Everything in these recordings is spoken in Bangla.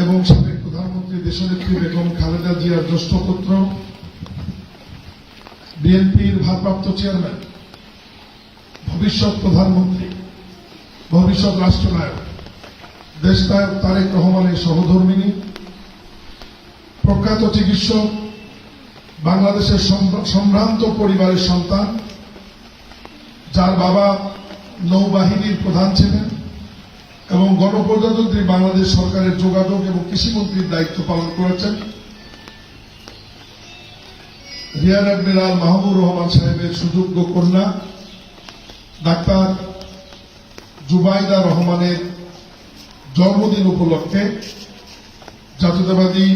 এবং সাবেক প্রধানমন্ত্রী দেশনেত্রী বেগম খালেদা জিয়ার জ্যেষ্ঠ পুত্র, বিএনপির ভারপ্রাপ্ত চেয়ারম্যান, ভবিষ্যৎ প্রধানমন্ত্রী, ভবিষ্যৎ রাষ্ট্রনায়ক দেশনায়ক তারেক রহমানের সহধর্মিণী, প্রখ্যাত চিকিৎসক, বাংলাদেশের সম্ভ্রান্ত পরিবারের সন্তান, যার বাবা নৌবাহিনীর প্রধান ছিলেন এবং গণপ্রজাতন্ত্রী বাংলাদেশ সরকারের যোগাযোগ এবং কৃষিমন্ত্রীর দায়িত্ব পালন করেছেন, রিয়ার অ্যাডমিরাল মাহবুবুর রহমান সাহেবের সুযোগ্য কন্যা ডাক্তার জুবাইদা রহমানের জন্মদিন উপলক্ষে জাতীয়তাবাদী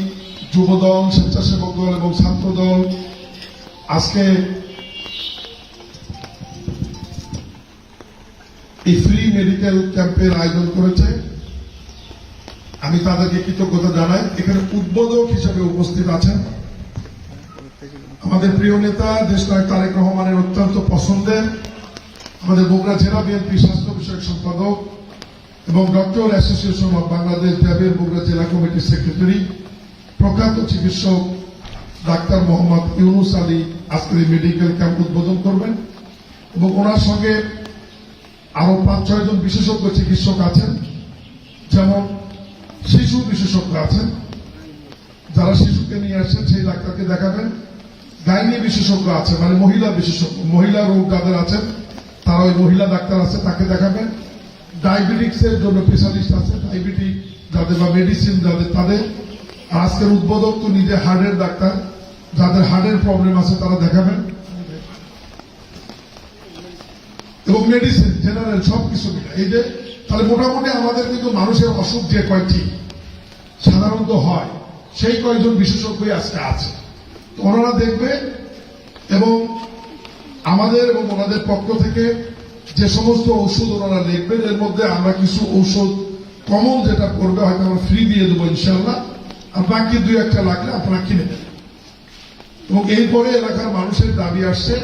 যুবদল, স্বেচ্ছাসেবক দল এবং ছাত্রদল আজকে এই ফ্রি মেডিকেল ক্যাম্পের আয়োজন করেছে। আমি তাদেরকে কৃতজ্ঞতা জানাই। এখানে উদ্বোধক হিসেবে উপস্থিত আছেন আমাদের প্রিয় নেতা দেশনায়ক তারেক রহমানের অত্যন্ত পছন্দের আমাদের বগুড়া জেলা বিএনপি স্বাস্থ্য বিষয়ক সম্পাদক এবং ডক্টর অ্যাসোসিয়েশন অব বাংলাদেশ ড্যাবের বগুড়া জেলা কমিটির সেক্রেটারি, প্রখ্যাত চিকিৎসক ডাক্তার মোহাম্মদ ইউনুস আলী আজকের এই মেডিকেল ক্যাম্প উদ্বোধন করবেন এবং ওনার সঙ্গে আরো 5-6 জন বিশেষজ্ঞ চিকিৎসক আছেন, যেমন শিশু বিশেষজ্ঞ আছেন, যারা শিশুকে নিয়ে আসছেন সেই ডাক্তারকে দেখাবেন। গাইনি বিশেষজ্ঞ আছে, মানে মহিলা বিশেষজ্ঞ, মহিলা রোগ যাদের আছেন তারা ওই মহিলা ডাক্তার আছে তাকে দেখাবেন। ডায়াবেটিক্স এর জন্য স্পেশালিস্ট আছে, ডায়াবেটিক যাদের বা মেডিসিন যাদের তাদের। আজকের উদ্বোধক তো নিজে হার্টের ডাক্তার, যাদের হার্টের প্রবলেম আছে তারা দেখাবেন এবং মেডিসিন জেনারেল সবকিছু মিলে। এই যে তাহলে মোটামুটি আমাদের কিন্তু মানুষের অসুখ যে কয়টি সাধারণত হয় সেই কয়েকজন বিশেষজ্ঞই আজকে আছে, তো ওনারা দেখবে এবং আমাদের এবং ওনাদের পক্ষ থেকে যে সমস্ত ঔষধ ওনারা লিখবেন এর মধ্যে আমরা কিছু ঔষধ কমন যেটা করবে হয়তো আমরা ফ্রি দিয়ে দেবো ইনশাল্লাহ, আর বাকি 2-1টা লাগলে আপনারা কিনে নেবেন। এবং এরপরে এলাকার মানুষের দাবি আসছে,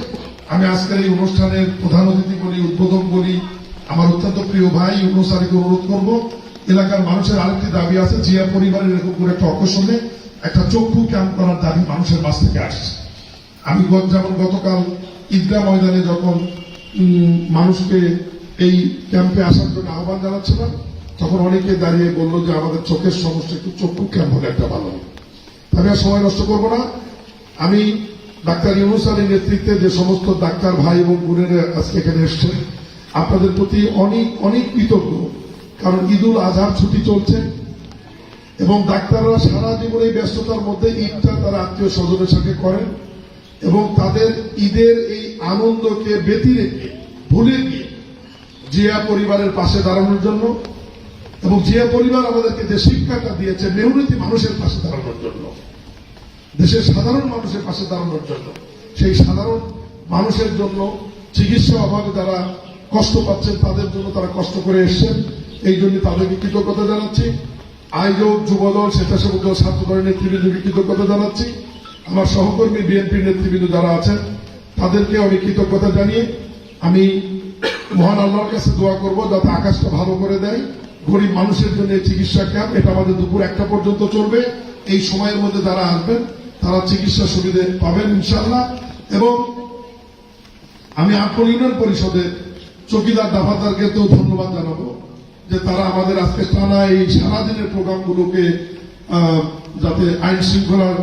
আমি আজকের এই অনুষ্ঠানের প্রধান অতিথি বলি, উদ্বোধক বলি, আমার অত্যন্ত প্রিয় ভাই ইউনুস আলীকে অনুরোধ করব, এলাকার মানুষের আরেকটি দাবি আছে, জিয়া পরিবারের এরকম করে একটা অকেশনে একটা চক্ষু ক্যাম্প করার দাবি মানুষের মাঝ থেকে আসছে। আমি যেমন গতকাল ঈদগাহ ময়দানে যখন মানুষকে এই ক্যাম্পে আসার জন্য আহ্বান জানাচ্ছিলাম, তখন অনেকে দাঁড়িয়ে বলল যে আমাদের চোখের সমস্যা, একটু চক্ষু ক্যাম্প হলে একটা ভালো হবে। আমি আর সময় নষ্ট করবো না। আমি ডাক্তার ইউনুস আলীর নেতৃত্বে যে সমস্ত ডাক্তার ভাই এবং বোনেরা আজকে এখানে এসছেন আপনাদের প্রতি অনেক অনেক কৃতজ্ঞ, কারণ ঈদুল আজহার ছুটি চলছে এবং ডাক্তাররা সারা জীবন এই ব্যস্ততার মধ্যে ঈদটা তারা আত্মীয় স্বজনের সাথে করেন এবং তাদের ঈদের এই আনন্দকে ব্যতি রেখে ভুলে গিয়ে জিয়া পরিবারের পাশে দাঁড়ানোর জন্য এবং জিয়া পরিবার আমাদেরকে যে শিক্ষাটা দিয়েছে মেহনতি মানুষের পাশে দাঁড়ানোর জন্য, দেশের সাধারণ মানুষের পাশে দাঁড়ানোর জন্য, সেই সাধারণ মানুষের জন্য চিকিৎসা অভাবে যারা কষ্ট পাচ্ছেন তাদের জন্য তারা কষ্ট করে এসছেন, এই জন্য তাদেরকে কৃতজ্ঞতা জানাচ্ছি। আয়োজক, যুবদল, স্বেচ্ছাসেবক দল, ছাত্রদলের নেতৃবৃন্দকে কৃতজ্ঞতা জানাচ্ছি। আমার সহকর্মী বিএনপির নেতৃবৃন্দ যারা আছেন তাদেরকে আমি কৃতজ্ঞতা জানিয়ে আমি মহান আল্লাহর কাছে দোয়া করব যাতে আকাশটা ভালো করে দেয়। গরিব মানুষের জন্য চিকিৎসা ক্যাম্প এটা আমাদের দুপুর 1টা পর্যন্ত চলবে। এই সময়ের মধ্যে যারা আসবেন তারা চিকিৎসা সুবিধা পাবেন ইনশাআল্লাহ। এবং আমি আটপল ইউনিয়ন পরিষদের চৌকিদার দাফাদারকে তো ধন্যবাদ জানাবো যে তারা আমাদের আজকে টানা এই সারাদিনের প্রোগ্রামগুলোকে যাতে আইন শৃঙ্খলার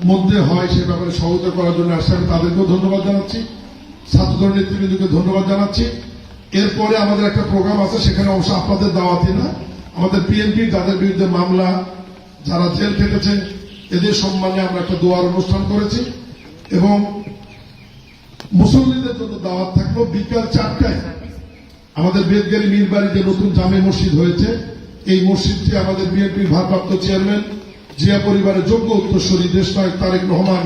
মধ্যে হয় সে ব্যাপারে সহযোগিতা করার জন্য আসছে, আমি তাদেরকেও ধন্যবাদ জানাচ্ছি। ছাত্রদল নেতৃবৃন্দকে ধন্যবাদ জানাচ্ছি। এরপরে আমাদের একটা প্রোগ্রাম আছে, সেখানে অবশ্য আপনাদের দাওয়াতি না, আমাদের পিএনপি যাদের বিরুদ্ধে মামলা, যারা জেল খেটেছেন এদের সম্মানে আমরা একটা দোয়ার অনুষ্ঠান করেছি এবং মুসল্লিদের জন্য দাওয়াত থাকলো বিকাল 4টায় আমাদের বেদগাড়ি মীরবাড়ি যে নতুন জামে মসজিদ হয়েছে এই মসজিদটি আমাদের বিএনপির ভারপ্রাপ্ত চেয়ারম্যান জিয়া পরিবারের যোগ্য উত্তরসূরি দেশনায়ক তারেক রহমান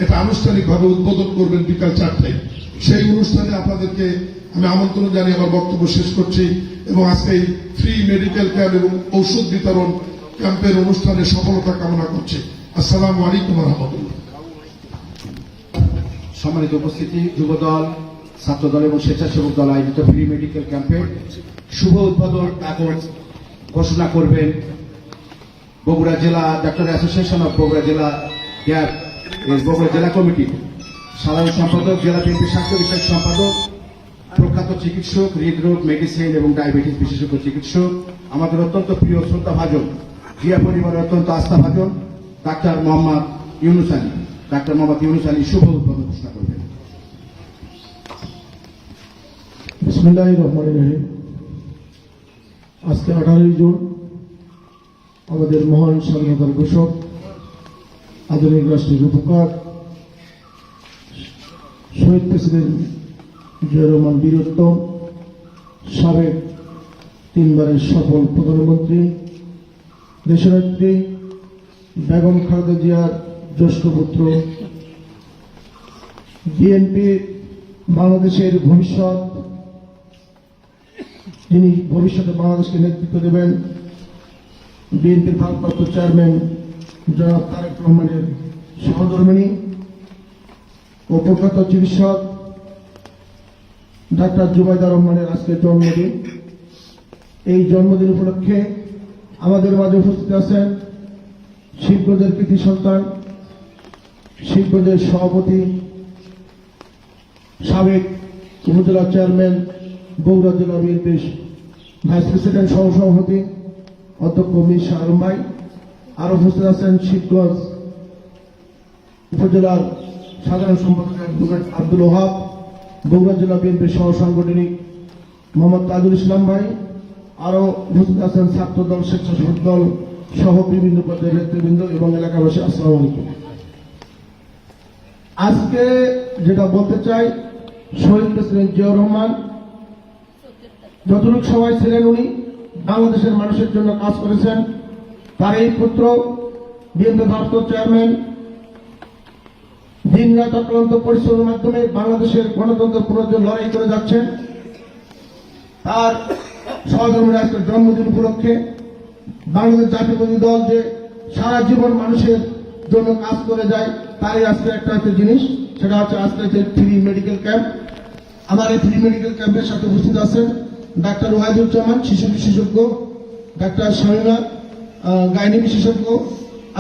এটা আনুষ্ঠানিকভাবে উদ্বোধন করবেন বিকাল 4টায়। সেই অনুষ্ঠানে আপনাদেরকে আমি আমন্ত্রণ জানিয়ে আমার বক্তব্য শেষ করছি এবং আজকে এই ফ্রি মেডিকেল ক্যাম্প এবং ঔষধ বিতরণ ক্যাম্পের অনুষ্ঠানে সফলতা কামনা করছি। আসসালামু আলাইকুম ওয়া রাহমাতুল্লাহ। সম্মানিত উপস্থিতি, যুবদল, ছাত্রদল এবং স্বেচ্ছাসেবক দল আয়োজিত ফ্রি মেডিকেল ক্যাম্পের শুভ উদ্বোধন এখন ঘোষণা করবেন বগুড়া জেলা ডাক্তার অ্যাসোসিয়েশন অফ বগুড়া জেলা গ্যাপ এর বগুড়া জেলা কমিটি সাধারণ সম্পাদক, জেলা বিএনপি স্বাস্থ্য বিষয়ক সম্পাদক, প্রখ্যাত চিকিৎসক, হৃদরোগ, মেডিসিন এবং ডায়াবেটিস বিশেষজ্ঞ চিকিৎসক, আমাদের অত্যন্ত প্রিয় শ্রদ্ধাভাজন, জিয়া পরিবারের অত্যন্ত আস্থাভাজন ডাক্তার মোহাম্মদ ইউনুস আলী। ডাক্তার মোহাম্মদ ইউনুস আলী শুভ উদ্বোধন ঘোষণা করবেন। বিসমিল্লাহির রহমানির রহিম। আজকে 18 জুন আমাদের মহান স্বাধীনতার ঘোষক, আধুনিক রাষ্ট্রের রূপকার, শহীদ প্রেসিডেন্ট জিয়াউর রহমান বীরোত্তম, সাবেক 3 বারের সফল প্রধানমন্ত্রী, দেশনেত্রী বেগম খালেদা জিয়ার জ্যেষ্ঠ পুত্র, বিএনপি বাংলাদেশের ভবিষ্যৎ, যিনি ভবিষ্যতে বাংলাদেশকে নেতৃত্ব দেবেন, বিএনপির ভারপ্রাপ্ত চেয়ারম্যান জনাব তারেক রহমানের সহধর্মিণী ও প্রখ্যাত চিকিৎসক ডাক্তার জুবাইদা রহমানের আজকে জন্মদিন। এই জন্মদিন উপলক্ষে আমাদের মাঝে উপস্থিত আছেন শিবগঞ্জের কৃতি সন্তান, শিবগঞ্জের সভাপতি, সাবেক উপজেলা চেয়ারম্যান, বগুড়া জেলা বিএনপির ভাইস প্রেসিডেন্ট সহসভাপতি অধ্যক্ষ মীর শাহ আলম ভাই। আরো উপস্থিত আছেন শিবগঞ্জ উপজেলার সাধারণ সম্পাদক অ্যাডভোকেট আব্দুল ওহাব, বগুড়া জেলা বিএনপির সহ সাংগঠনিক মোহাম্মদ তাজুল ইসলাম ভাই। আরো উপস্থিত আছেন ছাত্রদল, স্বেচ্ছাসেবক দল সহ বিভিন্ন পর্যায়ের নেতৃবৃন্দ এবং এলাকাবাসী। আসসালামু আলাইকুম। আজকে যেটা বলতে চাই, শহীদ প্রেসিডেন্ট জিয়াউর রহমান যতটুকু সময় ছিলেন উনি বাংলাদেশের মানুষের জন্য কাজ করেছেন। তার এই পুত্র বিএনপি ভারপ্রাপ্ত চেয়ারম্যান দিন রাত অক্লান্ত পরিশ্রমের মাধ্যমে বাংলাদেশের গণতন্ত্র পুনরুজ্জীবন লড়াই করে যাচ্ছেন। তার সহধর্মীর আজকের জন্মদিন উপলক্ষে বাংলাদেশ জাতীয়তাবাদী দল যে সারা জীবন মানুষের জন্য কাজ করে যায়, তারই আজকে একটা জিনিস, সেটা হচ্ছে আজকে যে ফ্রি মেডিকেল ক্যাম্প। আমার এই ফ্রি মেডিকেল ক্যাম্পের সাথে উপস্থিত আছেন ডাক্তার ওয়াহিদুজ্জামান, শিশু বিশেষজ্ঞ, ডাক্তার শামিমা, গাইনি বিশেষজ্ঞ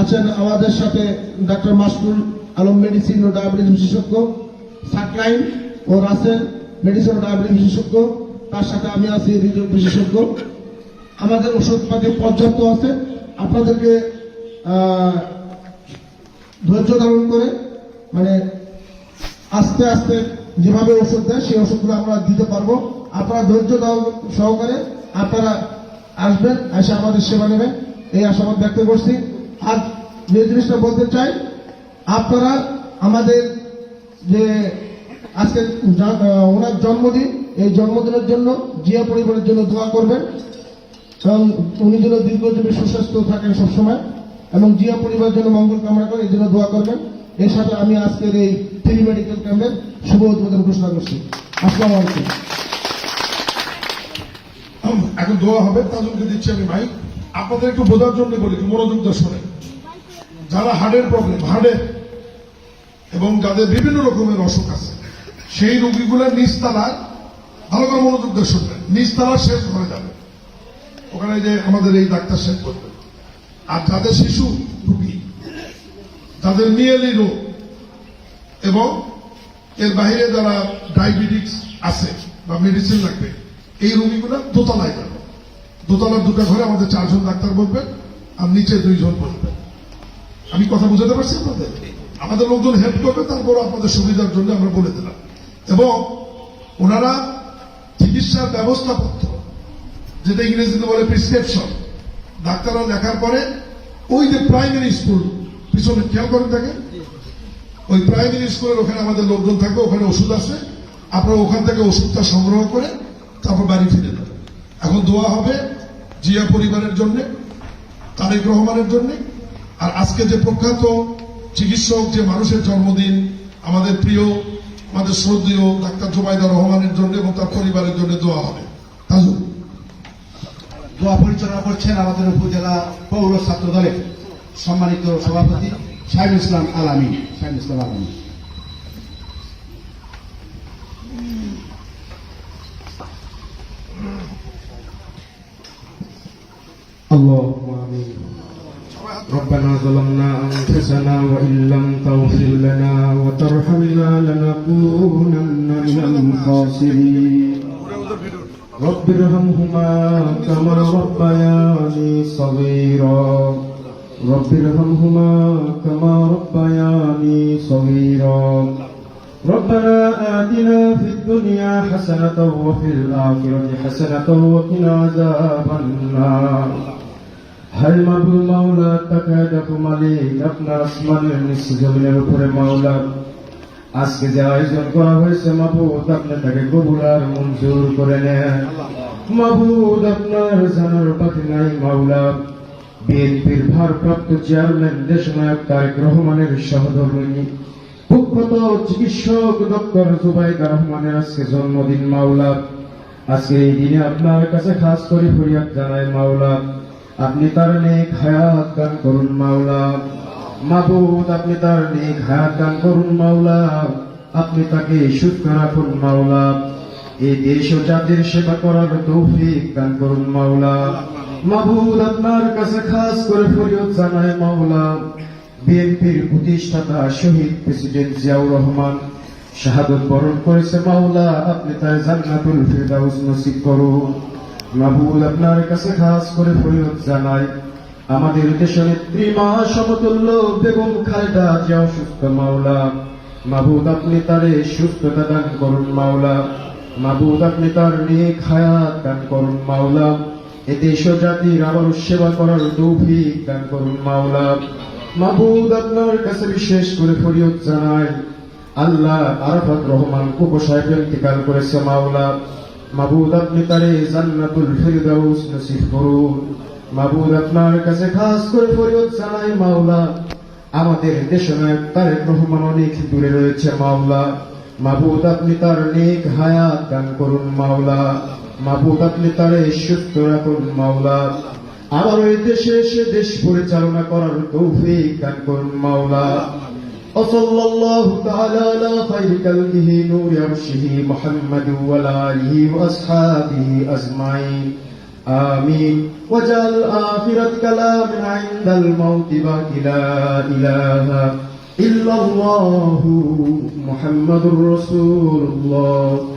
আছেন আমাদের সাথে, ডাক্তার মাসুল আলম, মেডিসিন ও ডায়াবেটিস বিশেষজ্ঞ, সাকলাইন ও রাসেল, মেডিসিন ও ডায়াবেটিস বিশেষজ্ঞ, তার সাথে আমি আছি হৃদরোগ বিশেষজ্ঞ। আমাদের ওষুধপাতি পর্যাপ্ত আছে। আপনাদেরকে ধৈর্য ধারণ করে, মানে আস্তে আস্তে যেভাবে ওষুধ দেয় সেই ওষুধগুলো আমরা দিতে পারবো। আপনারা ধৈর্য সহকারে আপনারা আসবেন, এসে আমাদের সেবা নেবেন, এই আশাবাদ ব্যক্ত করছি। আর যে জিনিসটা বলতে চাই, আপনারা আমাদের যে আজকে ওনার জন্মদিন, এই জন্মদিনের জন্য জিয়া পরিবারের জন্য দোয়া করবেন এবং উনি যেন দীর্ঘজীবী সুস্বাস্থ্য থাকেন সবসময়, এবং জিয়া পরিবারের জন্য মঙ্গল কামনা করে এই জন্য দোয়া করবেন। এর সাথে আমি আজকের এই ফ্রি মেডিকেল ক্যাম্পের শুভ উদ্বোধন ঘোষণা করছি। আসসালামু আলাইকুম। এখন দোয়া হবে, তাজুলকে দিচ্ছি আমি ভাই। আপনাদের একটু বোঝার জন্য বলি, একটু মনোযোগ দিয়ে শোনেন। যারা হার্টের প্রবলেম, হার্টের এবং যাদের বিভিন্ন রকমের অসুখ আছে, সেই রোগীগুলোর নিচতলায়, ভালো করে মনোযোগ দিয়ে শুনবেন, নিচতলার শেষ ঘরে যাবে, ওখানে যে আমাদের এই ডাক্তার শেষ করবে। আর যাদের শিশু রোগী, যাদের নিয়েলি রোগ এবং এর বাইরে যারা ডায়াবেটিস আছে বা মেডিসিন লাগবে, এই রোগীগুলো দোতলায় যাবে। দোতলার 2টা ঘরে আমাদের 4 জন ডাক্তার বলবেন আর নিচে 2 জন বলবেন। আমি কথা বুঝাতে পারছি আপনাদের? আমাদের লোকজন হেল্প করবে, তারপর আপনাদের সুবিধার জন্য আমরা বলে দিলাম। এবং ওনারা চিকিৎসার ব্যবস্থাপত্র, যেটা ইংরেজিতে বলে প্রেসক্রিপশন, ডাক্তাররা লেখার পরে ওই যে প্রাইমারি স্কুল পিছনে খেয়াল করেন থাকে, ওই প্রাইমারি স্কুলের ওখানে আমাদের লোকজন থাকবে, ওখানে ওষুধ আছে, আপনারা ওখান থেকে ওষুধটা সংগ্রহ করে তারপর বাড়ি ফিরে যাবেন। এখন দোয়া হবে জিয়া পরিবারের জন্য, তারেক রহমানের জন্য, আর আজকে যে প্রখ্যাত চিকিৎসক, যে মানুষের জন্মদিন, আমাদের প্রিয়, আমাদের শ্রদ্ধেয় ডাক্তার জুবাইদা রহমানের জন্য এবং তার পরিবারের জন্য দোয়া হবে। তাজুল দোয়া পরিচালনা করছেন আমাদের উপজেলা পৌর ছাত্র দলের সম্মানিত সভাপতি শাহিনুল ইসলাম আলামী। শাহিনুল ইসলাম আলামী। আল্লাহুম্মা আমিন। ربنا ظلمنا أنفسنا وإن لم تغفر لنا وترحمنا لنكونن من الخاسرين رب ارحمهما كما ربياني صغيرا رب ارحمهما كما ربياني صغيرا ربنا آتنا في الدنيا حسنة وفي الآخرة حسنة وقنا عذاب النار হাই মাবুল মাওলা তাকায় দেখো মালিক আপনার আসমানের নিচে জমিনের উপরে মাওলা আজকে যে আয়োজন করা হয়েছে মাবুদ আপনি তাকে কবুল আর মঞ্জুর করে নেন মাবুদ আপনার জানার বাকি নাই মাওলা বিএনপির ভারপ্রাপ্ত চেয়ারম্যান দেশনায়ক তারেক রহমানের সহধর্মিণী প্রখ্যাত চিকিৎসক ডক্টর জুবাইদা রহমানের আজকে জন্মদিন মাওলা আজকে এই দিনে আপনার কাছে খাস করে ফরিয়াদ জানাই মাওলা আপনি তার নেক হায়াত দান করুন মাওলা মাবুদ আপনি তার নেক হায়াত দান করুন মাওলা আপনি তাকে সুস্থ রাখুন মাওলা এই দেশ ও জাতির সেবা করার তৌফিক দান করুন মাওলা মাবুদ আপনার কাছে খাস করে ফরিয়াদ জানাই মাওলা বিএনপির প্রতিষ্ঠাতা শহীদ প্রেসিডেন্ট জিয়াউর রহমান শাহাদত বরণ করেছে মাওলা আপনি তার জান্নাতুল ফিরদাউস নসিব করুন মাবুদ আপনার কাছে খাস করে ফরিয়াদ জানাই আমাদের দেশের নেত্রী মা সমতুল্য বেগম খালেদা জিয়া অসুস্থ মাওলা মাবুদ আপনি তারে সুস্থতা দান করুন মাওলা মাবুদ আপনি তার নেক হায়াত দান করুন মাওলা এ দেশ ও জাতির আবার সেবা করার তৌফিক দান করুন মাওলা মাবুদ আপনার কাছে বিশেষ করে ফরিয়াদ জানাই আল্লাহ আরাফাত রহমান কোকো সাহেব ইন্তেকাল করেছে মাওলা মাবুদ আপনি তারে জান্নাতুল ফিরদাউস নসিব করুন মাবুদ আপনার কাছে খাস করে ফরিয়াদ জানাই মাওলা আমাদের দেশনায়ক তারেক রহমান অনেক দূরে রয়েছে মাওলা মাবুদ আপনি তার নেক হায়াত দান করুন মাওলা মাবুদ আপনি তারে সুস্থ রাখুন মাওলা আবার ওই দেশে এসে দেশ পরিচালনা করার তৌফিক দান করুন মাওলা وصلى الله تعالى على خير كلمه نور عرشه محمد وعلى آله وأصحابه أجمعين آمين وجعل آخرة كلامنا عند الموت باقي لا إله إلا الله محمد رسول الله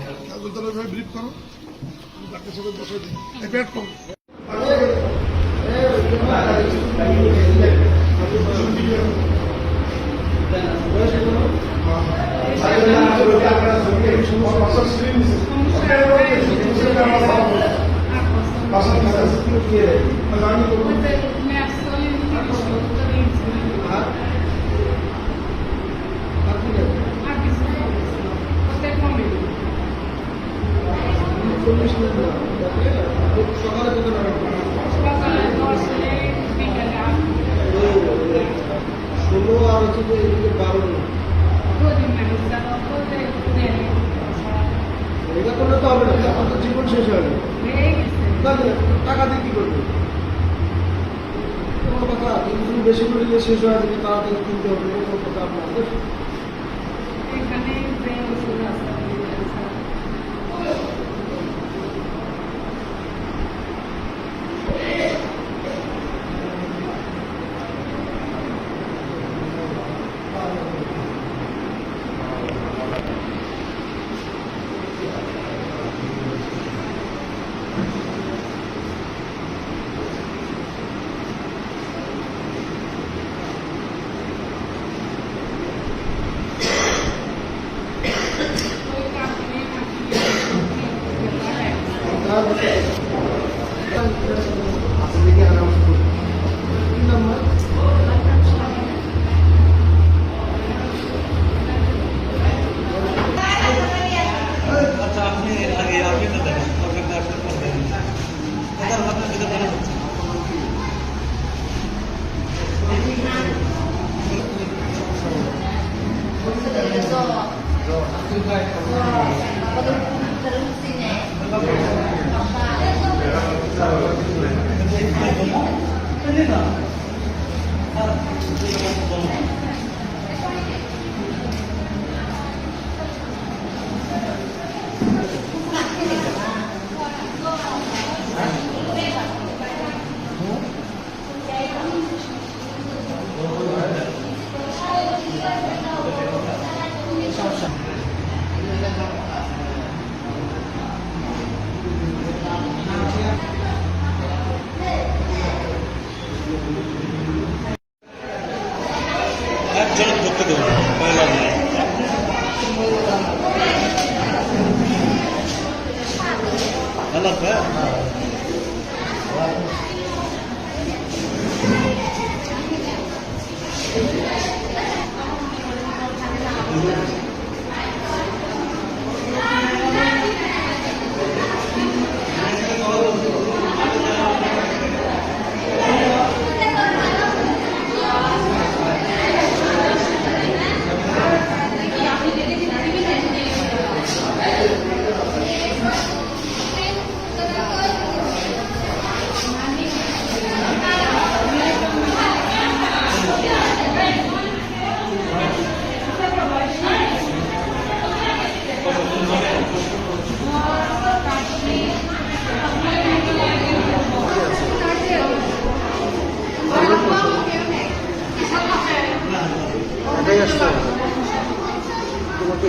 জীবন শেষ হয়ে গেল টাকা দিয়ে কি করবে কোনো কথা তুমি বেশি করে দিয়ে শেষ হয়ে যাবে তাড়াতাড়ি কিনতে হবে এরকম কথা আপনাদের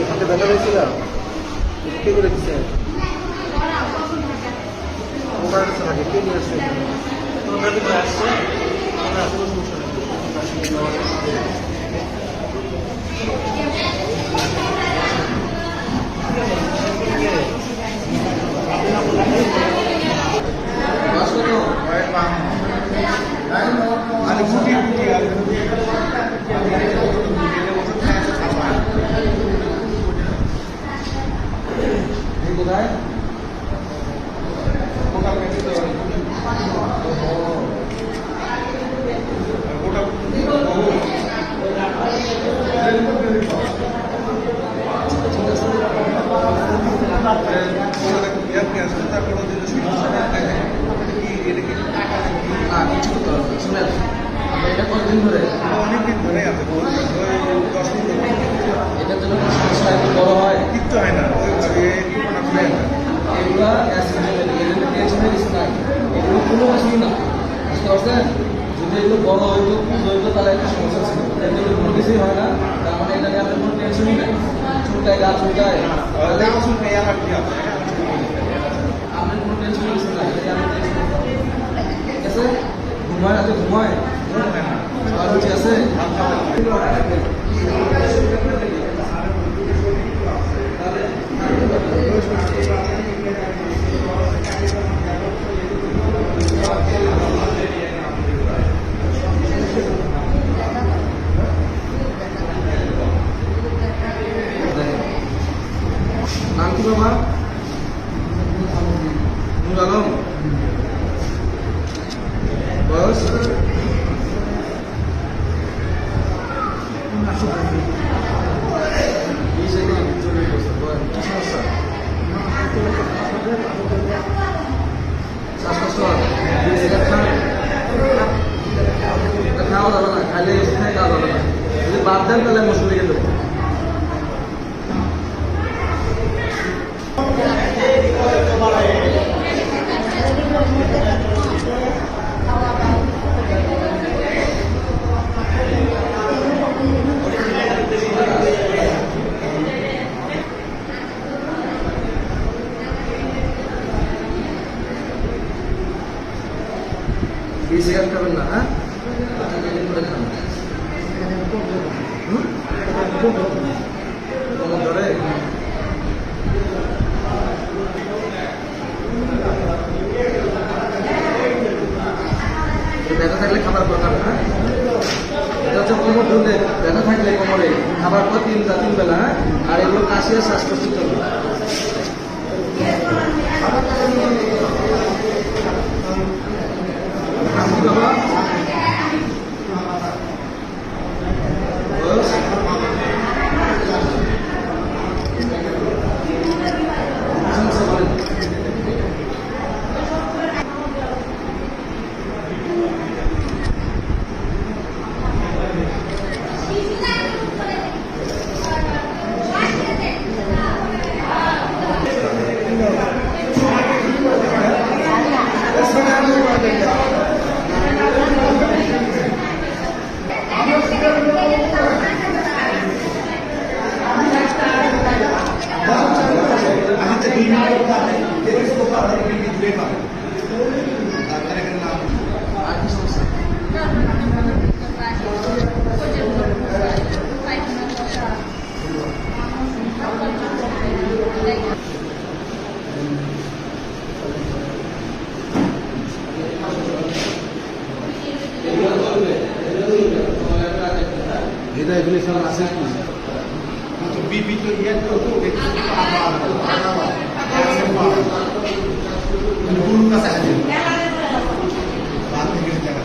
হাতে ব্যথা পেয়েছিল কে করে দিচ্ছে মোবাইল নাকি কে নিয়ে আসছে আসছে কোনো সমস্যা কোথায় এটা কতদিন ধরে অনেকদিন ধরে আছে দশ মিনিট এটার জন্য কোনো সমস্যা একটু বড় হয় কিচ্ছু হয় না ওইভাবে এগুলা টেনশনের কিছু নাই এগুলো কোনো কিছুই না বুঝতে পারছেন যদি এগুলো বড় হইতো পুজো হইতো তাহলে একটা সমস্যা ছিল এগুলো কোনো কিছুই হয় না তার মানে এটা নিয়ে আপনার কোনো টেনশনই নাই চুলটায় গা চুলটায় ওষুধ নেই আমার কি আছে আপনার কোনো টেনশন কিছু নাই এটা আমি ঠিক আছে ঘুমায় রাতে ঘুমায় আর রুচি আছে নাম কি বাবা নুর আলম বয়স শ্বাসকষ্ট খাওয়া যাবে না খাইলে খাওয়া যাবে না যদি বাদ দেন তাহলে মসুরি গেল সিগারেট খাবেন না হ্যাঁ কোমর ধরে ব্যথা থাকলে খাবার পর খাবেন হ্যাঁ এটা হচ্ছে কোমর ধরলে ব্যথা থাকলে কোমরে খাবার পর তিন বেলা হ্যাঁ আর এগুলো কাশি আর শ্বাসকষ্ট চলবে বাবা আর কি সমস্যা এটা এগুলি সব আছে কি কিন্তু বিপি তো ইয়ে তো গুরুর কাছে আছে বাদ থেকে দেখা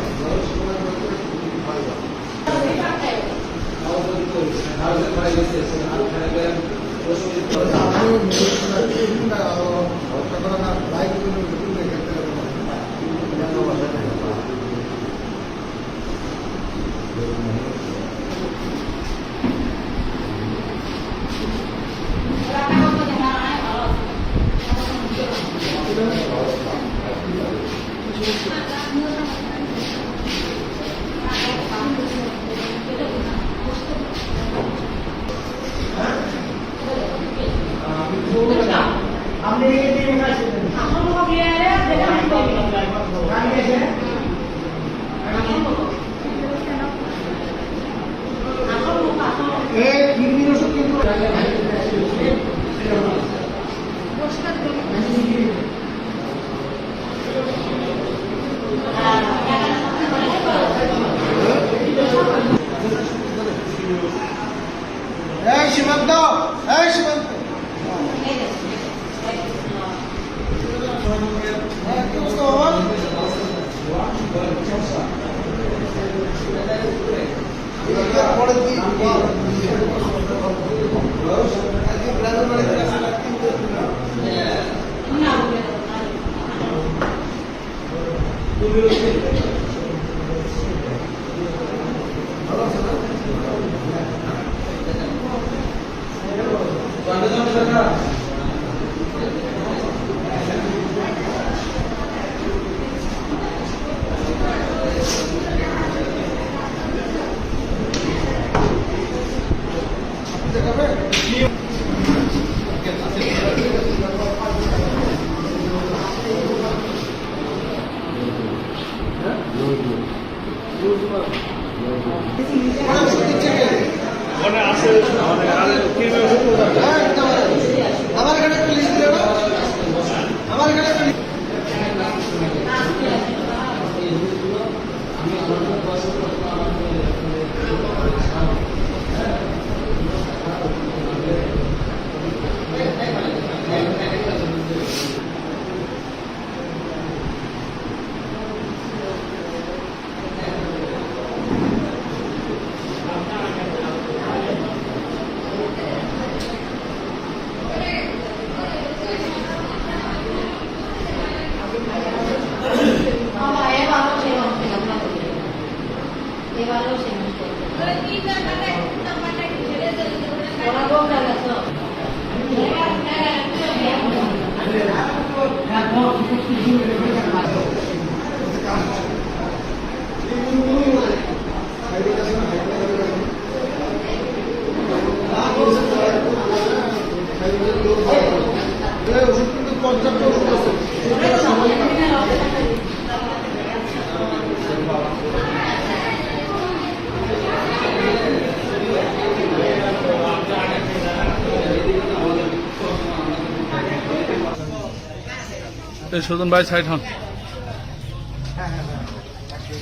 সুজন ভাই সাইড হন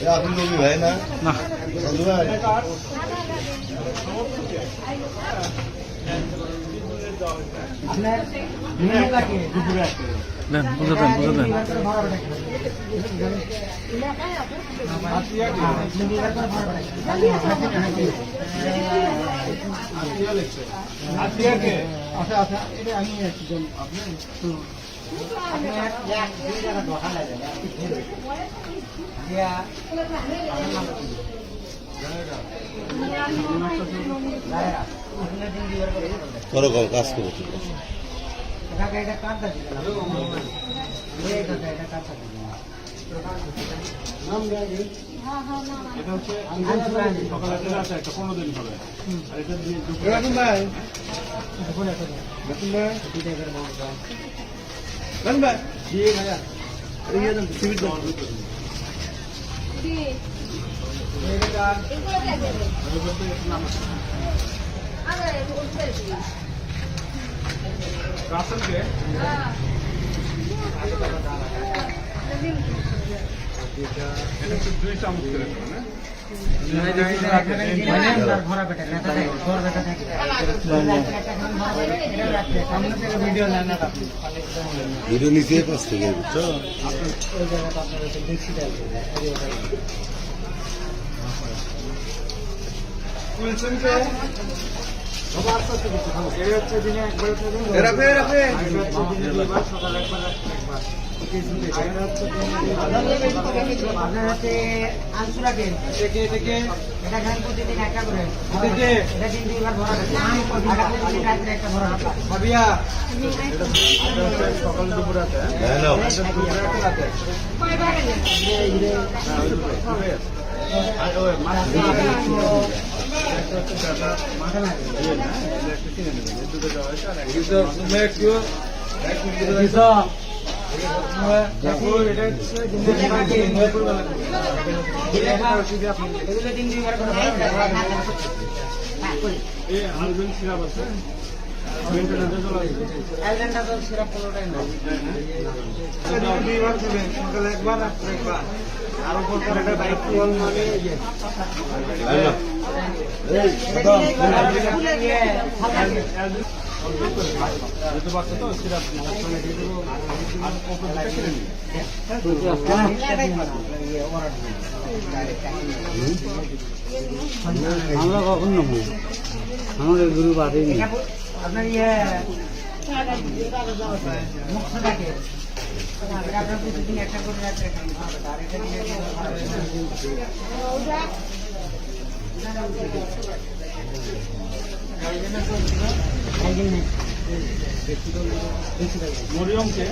আপনি রবি ভাই না না রবি ভাই দেন বুঝে দেন বুঝে দেন ওরকম কাজ করে ঠিক আছে ভিডিও নিচে পাশ থেকে বুঝছো আমরা কখন নেবো আমাদের গুরু বাড়িনি আপনার ইয়ে মুখটাকে আপনার প্রতিদিন একটা করে রাখতে আর এটা দিয়ে মরিয়মকে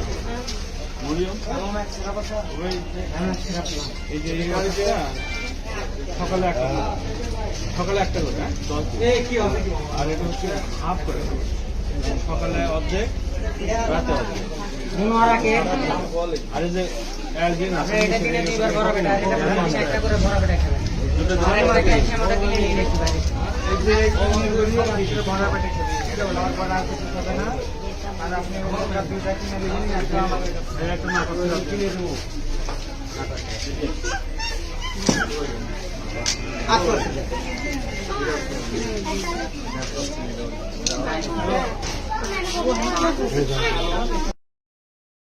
মরিয়ম এই যে এই গাড়িটা সকালে একটা করে হ্যাঁ 10 কি হবে আর এটা হচ্ছে হাফ করে সকালে অর্ধেক রাতে অর্ধেক আর এই যে একদিন আছে এটা দিনে দুইবার বড় বেটা এটা একটা করে বড় বেটা খেলেন আর একটা ক্যালসিয়ামটা কিনে নিয়ে গেছি বাইরে এই যে ভিতরে বড় পেটে খেলি এটা হলো আর বড় কিছু হবে না আর আপনি ওটা দুইটা কিনে দিবেন একটা আমাদের একটা না করে কিনে দেবো আচ্ছা